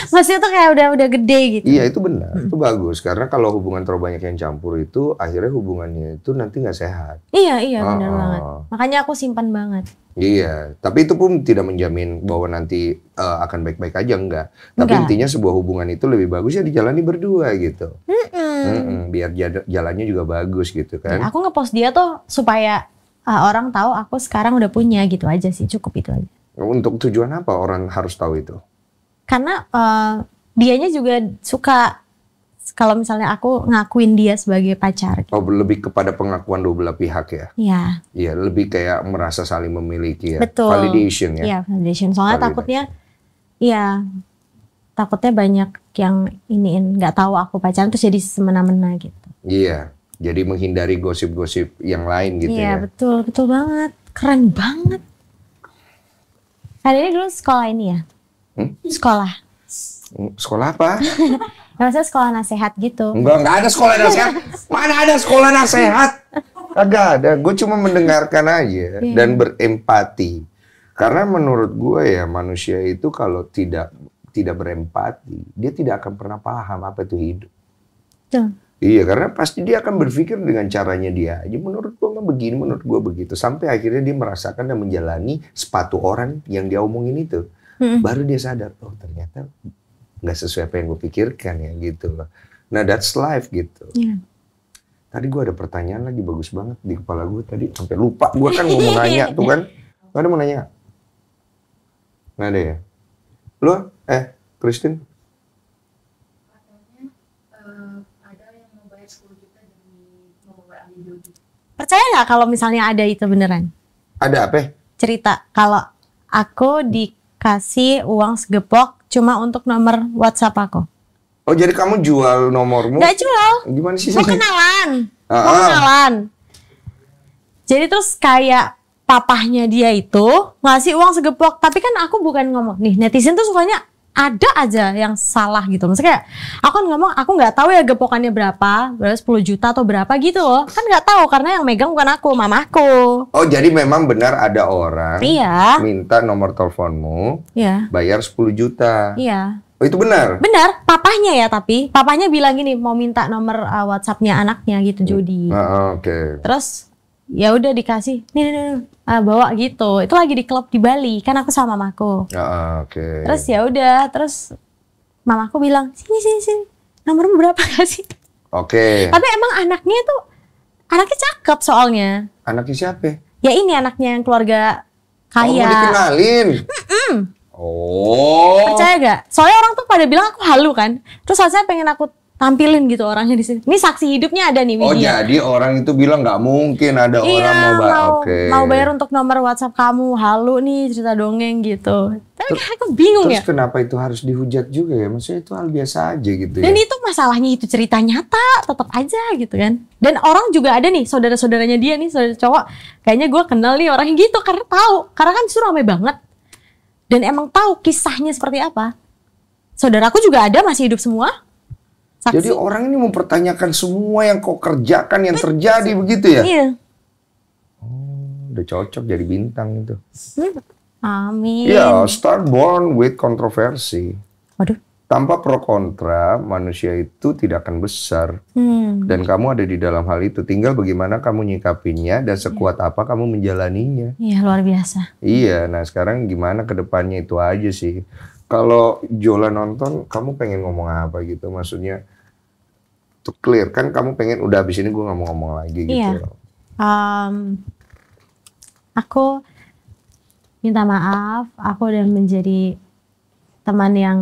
Maksudnya tuh kayak udah gede gitu. Iya, itu benar. Itu bagus. Karena kalau hubungan terlalu banyak yang campur itu, akhirnya hubungannya itu nanti nggak sehat. Iya, bener banget. Makanya aku simpan banget. Iya, tapi itu pun tidak menjamin bahwa nanti akan baik-baik aja, enggak. Tapi intinya sebuah hubungan itu lebih bagus ya dijalani berdua gitu. Biar jalannya juga bagus gitu kan. Ya, aku ngepost dia tuh supaya orang tahu aku sekarang udah punya gitu aja sih, cukup itu aja. Untuk tujuan apa orang harus tahu itu? Karena dianya juga suka kalau misalnya aku ngakuin dia sebagai pacar. Oh, lebih kepada pengakuan dua belah pihak ya? Iya. Iya, lebih kayak merasa saling memiliki ya. Betul. Validation ya? Iya, validation. Soalnya takutnya banyak yang nggak tahu aku pacaran terus jadi semena-mena gitu. Iya, jadi menghindari gosip-gosip yang lain gitu ya? Iya, betul banget. Keren banget. Kali ini dulu sekolah ini ya? Sekolah. Sekolah apa? Maksudnya sekolah nasehat gitu. Enggak ada sekolah nasehat. Mana ada sekolah nasehat? Kagak ada. Gue cuma mendengarkan aja dan berempati. Karena menurut gue ya manusia itu kalau tidak berempati, dia tidak akan pernah paham apa itu hidup. Tuh. Iya, karena pasti dia akan berpikir dengan caranya dia aja. Menurut gue mah begini, menurut gue begitu. Sampai akhirnya dia merasakan dan menjalani sepatu orang yang dia omongin itu. Baru dia sadar, oh ternyata nggak sesuai apa yang gue pikirkan ya gitu loh. Nah that's life gitu. Yeah. Tadi gue ada pertanyaan lagi bagus banget di kepala gue tadi sampai lupa. Gue kan mau nanya tuh kan. Gak ada mau nanya? Nggak ada ya? Lo? Christine? Katanya ada yang mau bayar 10 juta demi membawa ahli biologi. Percaya nggak kalau misalnya ada itu beneran? Ada apa? Cerita kalau aku dikasih uang segepok cuma untuk nomor WhatsApp aku. Oh jadi kamu jual nomormu? Nggak jual. Gimana sih? Mau kenalan. Mau kenalan. Jadi terus kayak papahnya dia itu ngasih uang segepok. Tapi kan aku bukan ngomong. Nih netizen tuh sukanya ada aja yang salah gitu. Maksudnya kayak aku kan ngomong aku nggak tahu ya gepokannya berapa 10 juta atau berapa gitu loh. Kan nggak tahu karena yang megang bukan aku, mamaku. Oh jadi memang benar ada orang minta nomor teleponmu bayar 10 juta. Iya. Oh itu benar? Benar, papahnya ya tapi papahnya bilang gini mau minta nomor WhatsAppnya anaknya gitu Jody. Oke. Terus ya udah dikasih nih bawa gitu. Itu lagi di klub di Bali kan aku sama mamaku. Oke. Terus ya udah terus mamaku bilang sini nomormu berapa kasih? Oke. Tapi emang anaknya cakep soalnya. Anaknya siapa? Ya ini anaknya yang keluarga kaya. Oh mau dikenalin? Oh. Percaya gak? Soalnya orang tuh pada bilang aku halu kan. Terus saya pengen aku tampilin gitu orangnya di sini. Ini saksi hidupnya ada nih. Oh jadi orang itu bilang nggak mungkin ada orang mau bayar untuk nomor WhatsApp kamu. Halu nih cerita dongeng gitu. Tapi aku bingung terus ya. Kenapa itu harus dihujat juga ya? Maksudnya itu hal biasa aja gitu ya. Dan itu masalahnya itu cerita nyata tetap aja gitu kan. Dan orang juga ada nih saudara-saudaranya dia nih saudara cowok. Kayaknya gue kenal nih orang gitu karena tahu. Karena kan justru ramai banget. Dan emang tahu kisahnya seperti apa. Saudaraku juga ada masih hidup semua. Saksi. Jadi orang ini mempertanyakan semua yang kau kerjakan yang terjadi begitu ya? Iya. Oh, udah cocok jadi bintang itu. Amin. Ya, start born with kontroversi. Waduh. Tanpa pro kontra, manusia itu tidak akan besar. Dan kamu ada di dalam hal itu. Tinggal bagaimana kamu nyikapinya dan sekuat apa kamu menjalaninya. Iya, luar biasa. Iya, nah sekarang gimana ke depannya itu aja sih. Kalau Jola nonton, kamu pengen ngomong apa gitu? Maksudnya, to clear. Kan kamu pengen, udah habis ini gue gak mau ngomong lagi gitu. Iya. Aku minta maaf, aku udah menjadi teman yang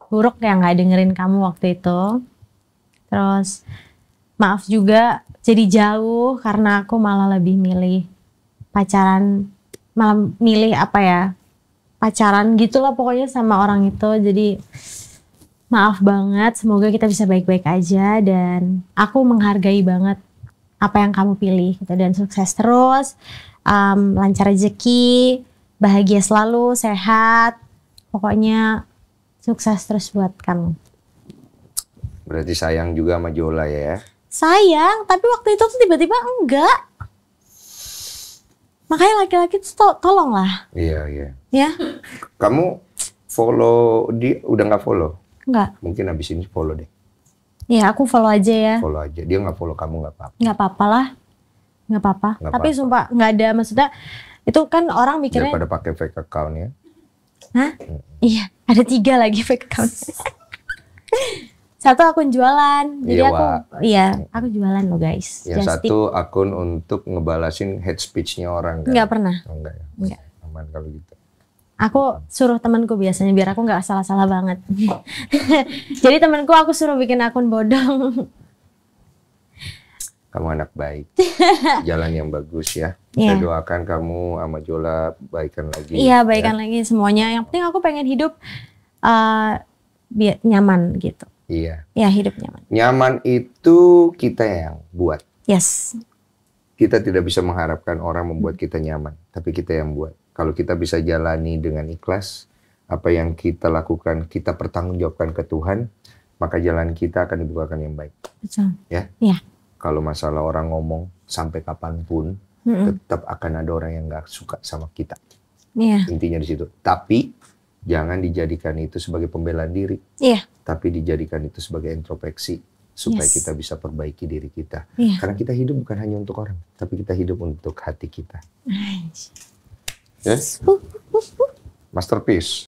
buruk yang gak dengerin kamu waktu itu. Terus maaf juga jadi jauh karena aku malah lebih milih pacaran, malah milih apa ya, pacaran gitulah pokoknya sama orang itu. Jadi maaf banget, semoga kita bisa baik-baik aja dan aku menghargai banget apa yang kamu pilih gitu. Dan sukses terus, lancar rezeki, bahagia selalu, sehat, pokoknya sukses terus buat kamu. Berarti sayang juga sama Jola ya? Sayang, tapi waktu itu tuh tiba-tiba enggak. Makanya laki-laki tuh tolonglah. Iya, iya. Ya? Kamu follow dia, udah nggak follow? Enggak. Mungkin abis ini follow deh. Ya aku follow aja ya. Follow aja. Dia nggak follow kamu nggak apa-apa. Nggak apa-apa lah. Nggak apa-apa. Nggak Tapi apa-apa. sumpah nggak ada, maksudnya itu kan orang mikirnya. Daripada pakai fake account ya. Hah? Iya, ada 3 lagi fake account. 1 akun jualan. Jadi aku jualan loh guys. Yang Just satu akun untuk ngebalasin hate speech-nya orang kan? Nggak pernah. Oh, enggak ya? Nggak. Aman kalau gitu. Aku suruh temanku biasanya biar aku nggak salah-salah banget. Jadi temanku aku suruh bikin akun bodong. Kamu anak baik. Jalan yang bagus ya. Iya. Saya doakan kamu sama Jola baikan lagi. Iya, baikan lagi semuanya. Yang penting aku pengen hidup biar nyaman gitu. Iya. Ya, hidup nyaman. Nyaman itu kita yang buat. Yes. Kita tidak bisa mengharapkan orang membuat kita nyaman, tapi kita yang buat. Kalau kita bisa jalani dengan ikhlas, apa yang kita lakukan, kita pertanggungjawabkan ke Tuhan, maka jalan kita akan dibukakan yang baik. Betul. Ya. Iya. Kalau masalah orang ngomong sampai kapanpun, tetap akan ada orang yang nggak suka sama kita. Iya. Intinya di situ. Tapi jangan dijadikan itu sebagai pembelaan diri, Iya. tapi dijadikan itu sebagai introspeksi supaya Yes. kita bisa perbaiki diri kita. Iya. Karena kita hidup bukan hanya untuk orang, tapi kita hidup untuk hati kita. Nice. Ya? Masterpiece.